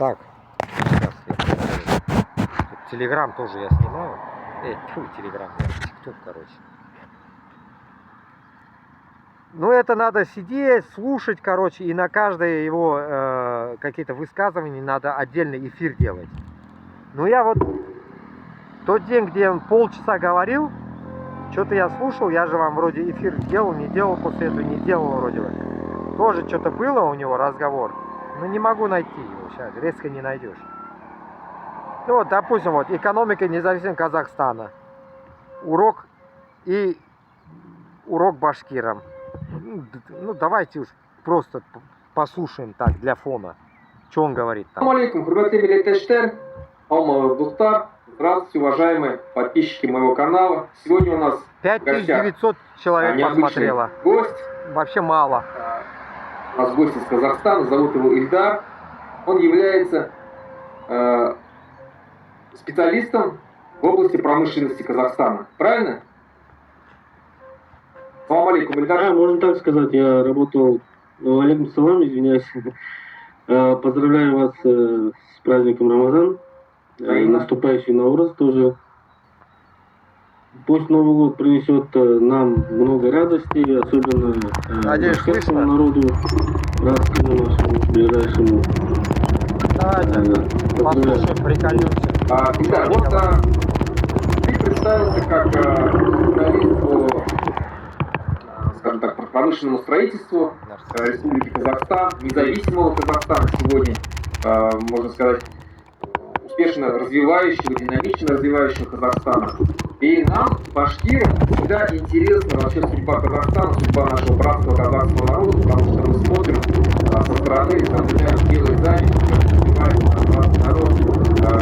Так, сейчас я покажу. Телеграм тоже я снимаю. Телеграм, тикток, короче. Ну, это надо сидеть, слушать, короче, и на каждое его какие-то высказывания надо отдельный эфир делать. Ну, я вот тот день, где он полчаса говорил, что-то я слушал, я же вам вроде эфир делал, не делал, после этого не делал вроде бы. Тоже что-то было у него, разговор. Но не могу найти его сейчас, резко не найдешь. Ну вот, допустим, вот, экономика независимого Казахстана. Урок и урок башкирам. Ну, давайте уж просто послушаем так, для фона, что он говорит там. Ассаламу алейкум, хурматли милләттәштәр, алмалы дуслар. Здравствуйте, уважаемые подписчики моего канала. Сегодня у нас 5900 человек посмотрело. Гость. Вообще мало. У нас гость из Казахстана, зовут его Ильдар. Он является специалистом в области промышленности Казахстана. Правильно? Ассаламу алейкум, Ильдар. Можно так сказать, я работал... Алейкум салам, извиняюсь. Поздравляю вас с праздником Рамазан. Наступающий Наурыз тоже. Пусть Новый год принесет нам много радости, особенно башкирскому народу, братскому нашему, ближайшему. Давайте, послушаем, прикольнемся. Ильдар, вот ты представился как специалист по, скажем так, по промышленному строительству Республики Казахстан, независимого Казахстана сегодня, можно сказать, успешно развивающего, динамично развивающего Казахстана. И нам, башкирам, всегда интересна вообще судьба Казахстана, судьба нашего братского казахского народа, потому что мы смотрим со стороны, наблюдаем белые зависть, как развивается наш братский народ,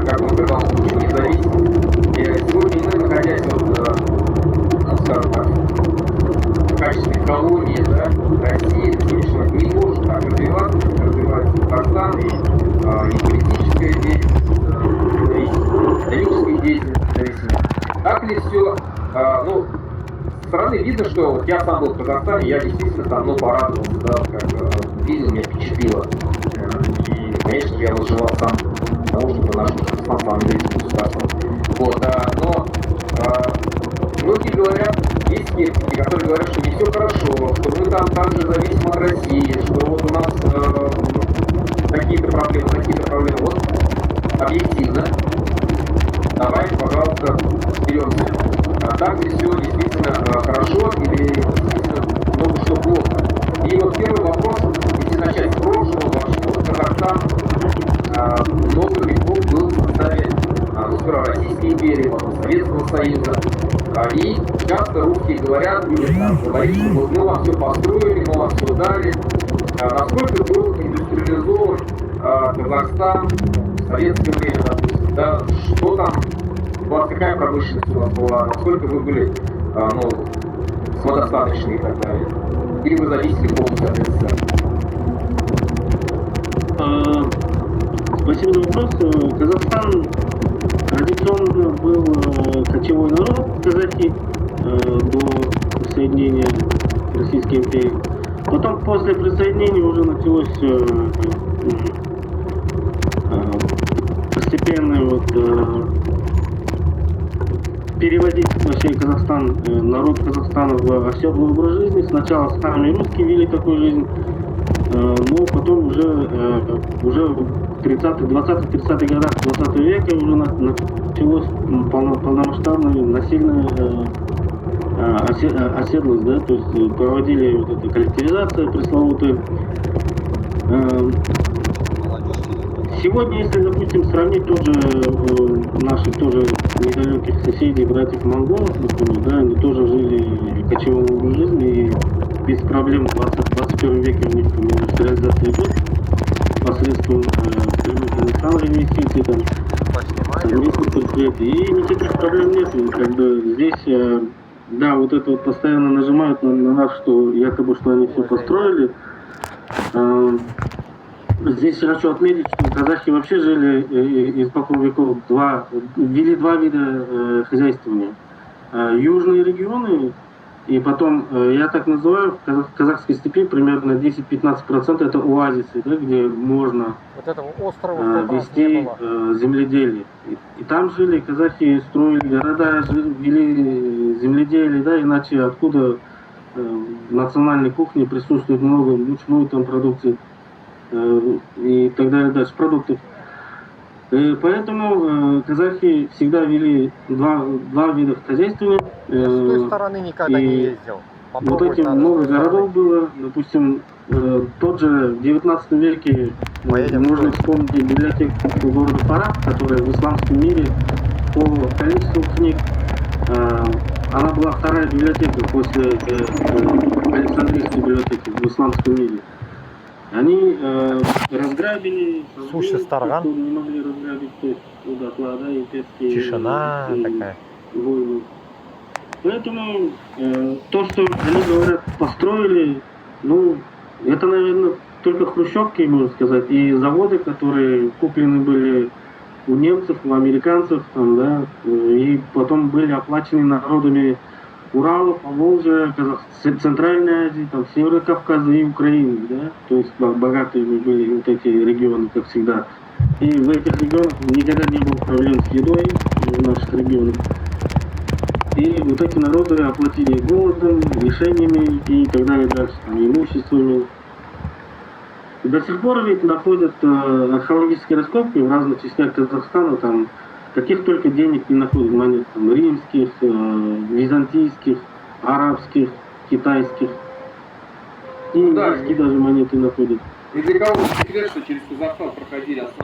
как он придал получить независимость. И сегодня мы, находясь ну, скажем так, в качестве колонии, да, России, сегодняшнего не может так развиваться, как развивается Казахстан, и политическая деятельность, экономическая деятельность независимая. Так ли все? Ну, со стороны видно, что вот я сам был в Казахстане, я действительно там, ну, порадовался, да, как видел, меня впечатлило. И, конечно же, я выживал сам наушника нашего Казахстана, независимым государством. Вот, но многие говорят, есть скептики, которые говорят, что не все хорошо, что мы там также зависим от России, что вот у нас какие-то проблемы. Вот объективно. Давайте, пожалуйста, разберемся. Так ли все действительно хорошо или действительно много что плохо? И вот первый вопрос, если начать с прошлого, вот Казахстан много веков был в составе, ну, сперва Российской империи, потом Советского Союза. И часто русские говорят, говорят, что вот мы вам все построили, мы вам все дали. Насколько был индустриализован Казахстан в советское время, допустим, да, что там, у вас какая промышленность у вас была, насколько вы были, ну, самодостаточны и так далее, или вы зависели полностью от СССР? Спасибо за вопрос. Казахстан традиционно был кочевой народ, казахи, до присоединения к Российской империи. Потом после присоединения уже началось постепенно переводить вообще Казахстан, народ Казахстана в оседлый образ жизни. Сначала сами русские вели такую жизнь, но потом уже в 20-30-х годах 20 века уже началось полномасштабная насильная оседлость, да, то есть проводили вот эту коллективизацию пресловутую. Сегодня, если, допустим, сравнить тоже наших тоже недалеких соседей, братьев монголов, например, да, они тоже жили кочевым образом жизни и без проблем в 21 веке у них индустриализация идет посредством прямых иностранных инвестиций, там, совместных предприятий, и никаких проблем нет. И как бы здесь, да, вот это вот постоянно нажимают на нас, что якобы, что они все построили. Здесь хочу отметить, что казахи вообще жили испокон веков вели два вида хозяйствования. Южные регионы И потом, я так называю, в казахской степи примерно 10-15% это оазисы, да, где можно Вот этого острова в тот раз не вести было. земледелие. И там жили казахи, строили города, вели земледелие, да, иначе откуда в национальной кухне присутствует много мучной там продукции и так далее, дальше продуктов. И поэтому казахи всегда вели два вида хозяйствования. Я с той стороны никогда не ездил. Вот Попробовать этим надо с много той стороны. городов было, допустим, тот же в 19 веке Поедем можно в вспомнить библиотеку города Фараб, которая в исламском мире по количеству книг, она была вторая библиотека после Александрийской библиотеки в исламском мире. Они разграбили, Суши Старган. что не могли разграбить, то есть дотла, да, имперские Тишина такая. войны. Поэтому то, что они говорят, построили, ну, это, наверное, только хрущевки, можно сказать, и заводы, которые куплены были у немцев, у американцев, там, да, и потом были оплачены народами Урала, Поволжья, Центральной Азии, там, Северного Кавказа и Украины, да, то есть богатые были вот эти регионы, как всегда. И в этих регионах никогда не было проблем с едой в наших регионах. И вот эти народы оплатили голодом, лишениями и так далее дальше, там, имуществами. И до сих пор ведь находят археологические раскопки в разных частях Казахстана, там, каких только денег не находят монет, там, римских, византийских, арабских, китайских. И Да, индийские даже монеты находят. Ни для кого не секрет, что через Казахстан проходили основные